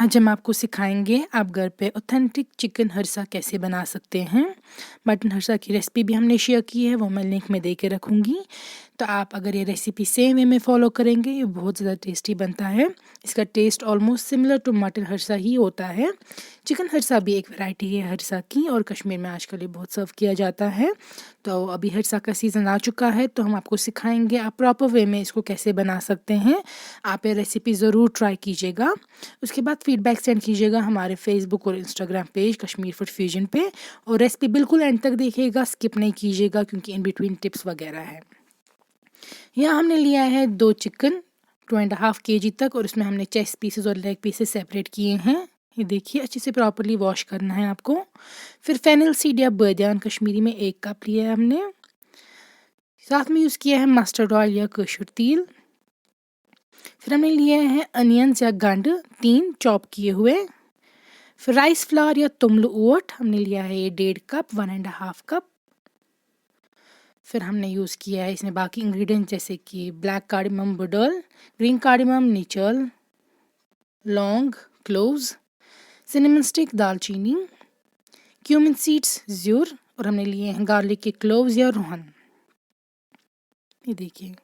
आज हम आपको सिखाएंगे आप घर पे ऑथेंटिक चिकन हर्सा कैसे बना सकते हैं। मटन हर्सा की रेसिपी भी हमने शेयर की है, वो मैं लिंक में दे के रखूँगी। तो आप अगर ये रेसिपी सेम वे में फॉलो करेंगे, ये बहुत ज़्यादा टेस्टी बनता है। इसका taste almost similar to mutton हर्सा ही होता है। चिकन हर्सा भी एक वैरायटी है हर्सा की, और कश्मीर में आजकल ये बहुत सर्व किया जाता है। तो अभी हर्सा का सीज़न आ चुका है, तो हम आपको सिखाएंगे आप प्रॉपर वे में इसको कैसे बना सकते हैं। आप ये रेसिपी ज़रूर ट्राई कीजिएगा। उसके बाद फीडबैक सेंड कीजिएगा हमारे फेसबुक और Instagram page Kashmir food fusion पे, और रेसिपी बिल्कुल एंड तक देखिएगा, स्किप नहीं कीजिएगा क्योंकि इन बिटवीन टिप्स वगैरह है। यहाँ हमने लिया है 2 चिकन 2.5 kg तक, और उसमें हमने चेस्ट पीसेस और लेग पीसेस सेपरेट किए हैं। ये देखिए, अच्छे से प्रॉपरली वॉश करना है आपको। फिर फेनल सीड या बादियान कश्मीरी में 1 कप लिया है हमने। साथ में यूज़ किया है मस्टर्ड ऑयल या कसूर तेल। फिर हमने लिए हैं अनियंस या गंड 3 चॉप किए हुए। फिर राइस फ्लावर या तुमल ओट हमने लिया है ये 1.5 कप 1.5 कप। फिर हमने यूज़ किया है इसमें बाकी इंग्रेडिएंट जैसे कि ब्लैक कार्डमम बडल, ग्रीन कार्डमम नीचल, लौंग, क्लोव्स, सिनेमन स्टिक दालचीनी, क्यूमिन सीड्स ज़्यूर, और हमने लिए हैं गार्लिक के क्लोव्स या रोहन। ये देखिए,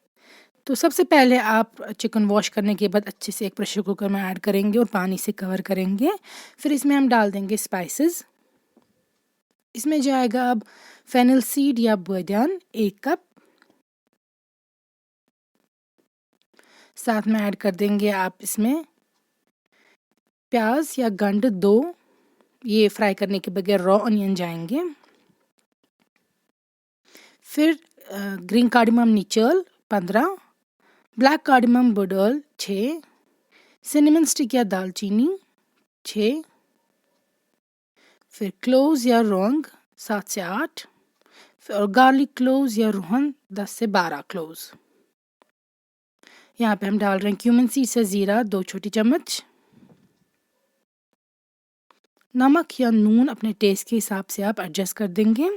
तो सबसे पहले आप चिकन वॉश करने के बाद अच्छे से एक प्रेशर कुकर में ऐड करेंगे और पानी से कवर करेंगे। फिर इसमें हम डाल देंगे स्पाइसेस। इसमें जाएगा अब फेनल सीड या बादियान 1 कप। साथ में ऐड कर देंगे आप इसमें प्याज या गंड 2, ये फ्राई करने के बगैर रॉ ऑनियन जाएंगे। फिर ग्रीन कार्डमम नीचल 15, ब्लैक कार्डमम बडल 6, सिनेमन स्टिक या दालचीनी 6, फिर क्लोव्स या लौंग 7 से 8, और गार्लिक क्लोव्स या रोहन 10 से 12 क्लोव्स। यहाँ पे हम डाल रहे हैं क्यूमिन सीड्स या ज़ीरा 2 छोटी चम्मच। नमक या नून अपने टेस्ट के हिसाब से आप एडजस्ट कर देंगे।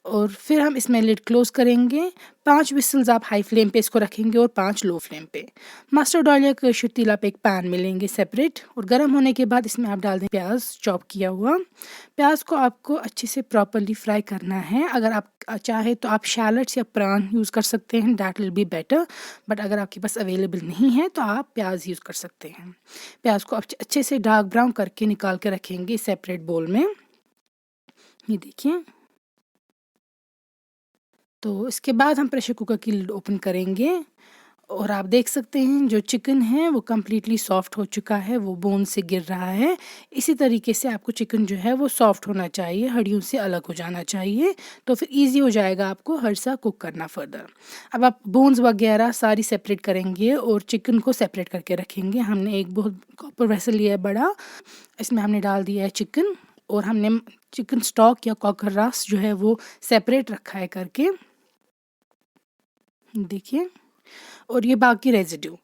और फिर हम इसमें लिड क्लोज करेंगे। 5 विसल्स आप हाई फ्लेम पे इसको रखेंगे और 5 लो फ्लेम पे। मस्टर्ड ऑयल या कसूर तेल आप एक पैन में लेंगे सेपरेट, और गर्म होने के बाद इसमें आप डाल दें प्याज चॉप किया हुआ। प्याज को आपको अच्छे से प्रॉपरली फ्राई करना है। अगर आप चाहे तो आप शैलट्स या प्रान यूज़ कर सकते हैं, that will be better, but अगर आपके पास अवेलेबल नहीं है तो आप प्याज यूज़ कर सकते हैं। प्याज को अच्छे से डार्क ब्राउन करके निकाल के रखेंगे सेपरेट बोल में। ये देखिए, तो इसके बाद हम प्रेशर कुकर की लिड ओपन करेंगे, और आप देख सकते हैं जो चिकन है वो कम्प्लीटली सॉफ्ट हो चुका है, वो बोन से गिर रहा है। इसी तरीके से आपको चिकन जो है वो सॉफ्ट होना चाहिए, हड्डियों से अलग हो जाना चाहिए, तो फिर इजी हो जाएगा आपको हर्सा कुक करना फर्दर। अब आप बोन्स वगैरह सारी सेपरेट करेंगे और चिकन को सेपरेट करके रखेंगे। हमने एक बहुत कॉपर वेसल लिया है बड़ा, इसमें हमने डाल दिया है चिकन, और हमने चिकन स्टॉक या कॉकर रस जो है वो सेपरेट रखा है करके, देखिए। और ये बाकी रेजिड्यू,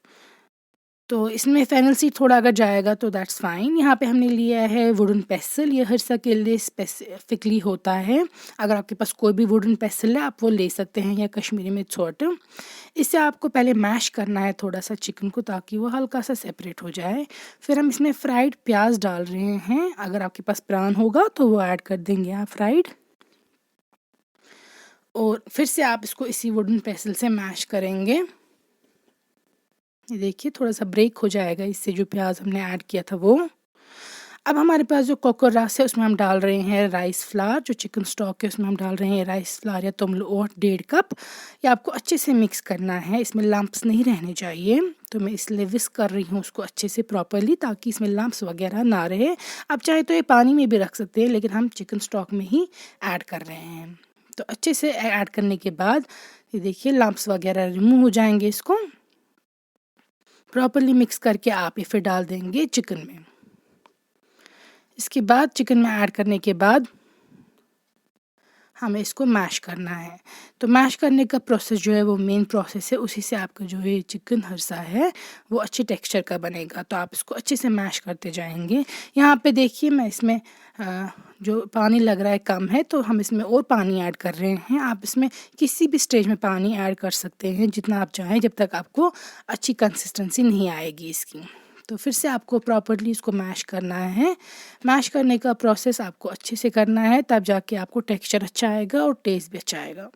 तो इसमें फेनल सीड थोड़ा अगर जाएगा तो दैट्स फाइन। यहाँ पे हमने लिया है वुडन पेसल, ये हर्सा के लिए स्पेसिफिकली होता है। अगर आपके पास कोई भी वुडन पेसल है आप वो ले सकते हैं, या कश्मीरी में छोट। इससे आपको पहले मैश करना है थोड़ा सा चिकन को, ताकि वो हल्का सा सेपरेट हो जाए। फिर हम इसमें फ्राइड प्याज डाल रहे हैं। अगर आपके पास प्रान होगा तो वो ऐड कर देंगे आप फ्राइड, और फिर से आप इसको इसी वुडन पेसल से मैश करेंगे। ये देखिए, थोड़ा सा ब्रेक हो जाएगा इससे जो प्याज हमने ऐड किया था वो। अब हमारे पास जो कोको रास है उसमें हम डाल रहे हैं राइस फ्लावर। जो चिकन स्टॉक है उसमें हम डाल रहे हैं राइस फ्लावर या तुमल ओट 1.5 कप। ये आपको अच्छे से मिक्स करना है, इसमें लम्प्स नहीं रहने चाहिए, तो मैं इसलिए विस्क कर रही हूँ उसको अच्छे से प्रॉपरली, ताकि इसमें लम्प्स वगैरह ना रहे। आप चाहे तो ये पानी में भी रख सकते हैं, लेकिन हम चिकन स्टॉक में ही ऐड कर रहे हैं। तो अच्छे से ऐड करने के बाद ये देखिए लम्प्स वगैरह रिमूव हो जाएंगे। इसको प्रॉपरली मिक्स करके आप ये फिर डाल देंगे चिकन में। इसके बाद चिकन में ऐड करने के बाद हमें इसको मैश करना है। तो मैश करने का प्रोसेस जो है वो मेन प्रोसेस है, उसी से आपका जो है चिकन हर्सा है वो अच्छे टेक्सचर का बनेगा। तो आप इसको अच्छे से मैश करते जाएंगे। यहाँ पे देखिए, मैं इसमें जो पानी लग रहा है कम है, तो हम इसमें और पानी ऐड कर रहे हैं। आप इसमें किसी भी स्टेज में पानी ऐड कर सकते हैं जितना आप चाहें, जब तक आपको अच्छी कंसिस्टेंसी नहीं आएगी इसकी। तो फिर से आपको प्रॉपर्ली इसको मैश करना है। मैश करने का प्रोसेस आपको अच्छे से करना है, तब जाके आपको टेक्सचर अच्छा आएगा और टेस्ट भी अच्छा आएगा।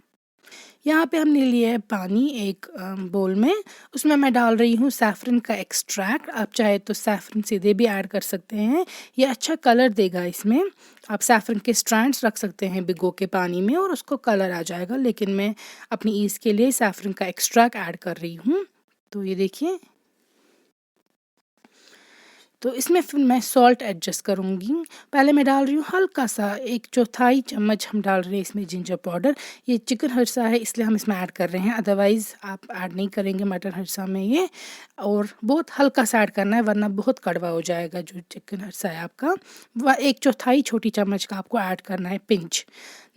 यहाँ पे हमने लिया है पानी एक बोल में, उसमें मैं डाल रही हूँ सैफ़रन का एक्सट्रैक्ट। आप चाहे तो सैफ़रन सीधे भी ऐड कर सकते हैं, ये अच्छा कलर देगा इसमें। आप सैफ़रन के स्ट्रैंड्स रख सकते हैं भिगो के पानी में और उसको कलर आ जाएगा, लेकिन मैं अपनी ईज़ के लिए सैफ़रन का एक्सट्रैक्ट ऐड कर रही हूँ। तो ये देखिए, तो इसमें फिर मैं सॉल्ट एडजस्ट करूँगी। पहले मैं डाल रही हूँ हल्का सा 1/4 चम्मच हम डाल रहे हैं इसमें जिंजर पाउडर। ये चिकन हर्सा है इसलिए हम इसमें ऐड कर रहे हैं, अदरवाइज़ आप ऐड नहीं करेंगे मटन हर्सा में ये। और बहुत हल्का सा ऐड करना है वरना बहुत कड़वा हो जाएगा जो चिकन हर्सा है आपका। 1/4 छोटी चम्मच का आपको ऐड करना है पिंच।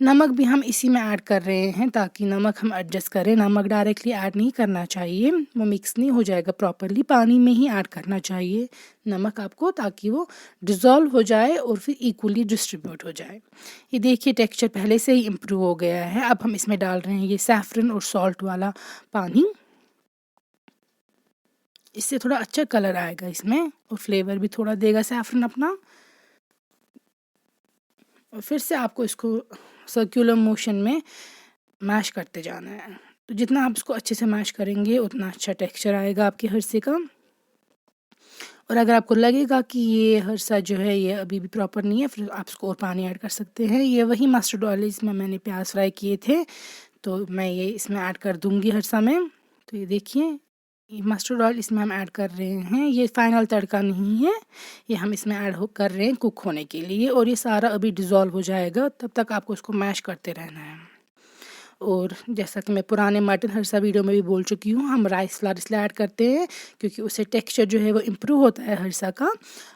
नमक भी हम इसी में ऐड कर रहे हैं ताकि नमक हम एडजस्ट करें। नमक डायरेक्टली ऐड नहीं करना चाहिए, वो मिक्स नहीं हो जाएगा प्रॉपरली, पानी में ही ऐड करना चाहिए नमक आपको, ताकि वो डिज़ोल्व हो जाए और फिर इक्वली डिस्ट्रीब्यूट हो जाए। ये देखिए टेक्सचर पहले से ही इम्प्रूव हो गया है। अब हम इसमें डाल रहे हैं ये सैफ़रन और सॉल्ट वाला पानी, इससे थोड़ा अच्छा कलर आएगा इसमें और फ्लेवर भी थोड़ा देगा सैफ़रन अपना। और फिर से आपको इसको सर्कुलर मोशन में मैश करते जाना है। तो जितना आप इसको अच्छे से मैश करेंगे उतना अच्छा टेक्सचर आएगा आपके हर्से का। और अगर आपको लगेगा कि ये हर्सा जो है ये अभी भी प्रॉपर नहीं है, फिर आप इसको और पानी ऐड कर सकते हैं। ये वही मस्टर्ड ऑयल इसमें मैंने प्याज फ्राई किए थे, तो मैं ये इसमें ऐड कर दूँगी हर्सा में। तो ये देखिए, ये मस्टर्ड ऑयल इसमें हम ऐड कर रहे हैं, ये फाइनल तड़का नहीं है, ये हम इसमें ऐड कर रहे हैं कुक होने के लिए। और ये सारा अभी डिज़ोल्व हो जाएगा, तब तक आपको इसको मैश करते रहना है। और जैसा कि मैं पुराने मटन हर्सा वीडियो में भी बोल चुकी हूँ, हम राइस फ्लावर इसलिए ऐड करते हैं क्योंकि उससे टेक्सचर जो है वो इम्प्रूव होता है हर्सा का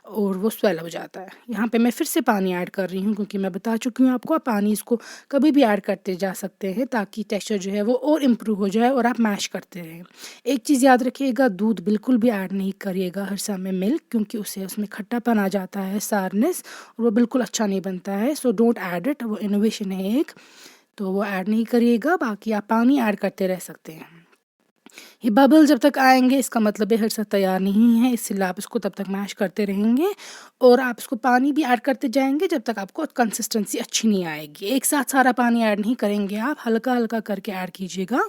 और वो स्वेल हो जाता है। यहाँ पे मैं फिर से पानी ऐड कर रही हूँ क्योंकि मैं बता चुकी हूँ आपको, पानी इसको कभी भी ऐड करते जा सकते हैं ताकि टेक्सचर जो है वो और इम्प्रूव हो जाए और आप मैश करते रहें। एक चीज़ याद रखिएगा, दूध बिल्कुल भी ऐड नहीं करिएगा हर्सा में, मिल्क, क्योंकि उससे उसमें खट्टापन आ जाता है, सारनेस, और वो बिल्कुल अच्छा नहीं बनता है। सो डोंट ऐड इट, वो इनोवेशन है एक, तो वो ऐड नहीं करिएगा। बाकी आप पानी ऐड करते रह सकते हैं। ये बबल जब तक आएंगे इसका मतलब है हर्सा तैयार नहीं है, इसलिए आप इसको तब तक मैश करते रहेंगे और आप इसको पानी भी ऐड करते जाएंगे जब तक आपको कंसिस्टेंसी अच्छी नहीं आएगी। एक साथ सारा पानी ऐड नहीं करेंगे आप, हल्का हल्का करके ऐड कीजिएगा,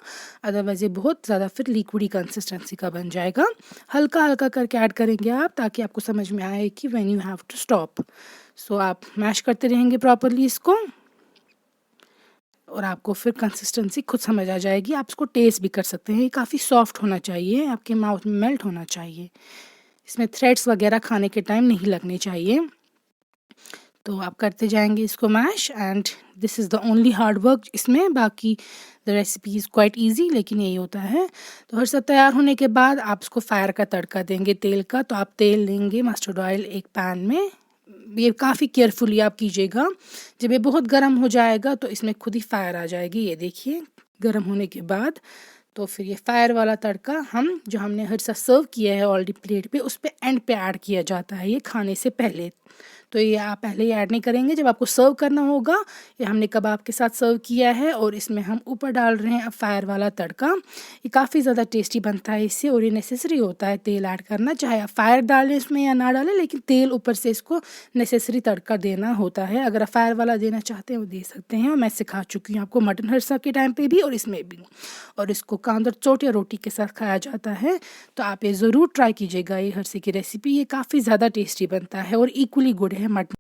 अदरवाइज़ ये बहुत ज़्यादा फिर लिक्विडी कंसिस्टेंसी का बन जाएगा। हल्का हल्का करके ऐड करेंगे आप ताकि आपको समझ में आए कि when you have to stop. So आप मैश करते रहेंगे प्रॉपरली इसको और आपको फिर कंसिस्टेंसी खुद समझ आ जाएगी। आप इसको टेस्ट भी कर सकते हैं। ये काफ़ी सॉफ्ट होना चाहिए, आपके माउथ में मेल्ट होना चाहिए, इसमें थ्रेड्स वगैरह खाने के टाइम नहीं लगने चाहिए। तो आप करते जाएंगे इसको mash, and this is the only hard work इसमें। बाकी the recipe is quite easy, लेकिन यही होता है। तो हर सब तैयार होने के बाद आप इसको फायर का तड़का देंगे तेल का। तो आप तेल लेंगे मस्टर्ड ऑयल एक पैन में, ये काफ़ी केयरफुली आप कीजिएगा। जब ये बहुत गर्म हो जाएगा तो इसमें खुद ही फायर आ जाएगी। ये देखिए, गर्म होने के बाद तो फिर ये फायर वाला तड़का हम जो हमने हर्सा सर्व किया है ऑलरेडी प्लेट पे, उस पे एंड पे ऐड किया जाता है, ये खाने से पहले। तो ये आप पहले ही ऐड नहीं करेंगे, जब आपको सर्व करना होगा। ये हमने कबाब के साथ सर्व किया है और इसमें हम ऊपर डाल रहे हैं अब फायर वाला तड़का। ये काफ़ी ज़्यादा टेस्टी बनता है इससे, और ये नेसेसरी होता है तेल ऐड करना, चाहे आप फायर डालें इसमें या ना डालें, लेकिन तेल ऊपर से इसको नेसेसरी तड़का देना होता है। अगर आप फायर वाला देना चाहते हैं वो दे सकते हैं, और मैं सिखा चुकी हूँ आपको मटन हर्सा के टाइम पे भी और इसमें भी। और इसको कांदर चोट या रोटी के साथ खाया जाता है। तो आप ये ज़रूर ट्राई कीजिएगा ये हर्से की रेसिपी, ये काफ़ी ज़्यादा टेस्टी बनता है और इक्वली गुड है मटन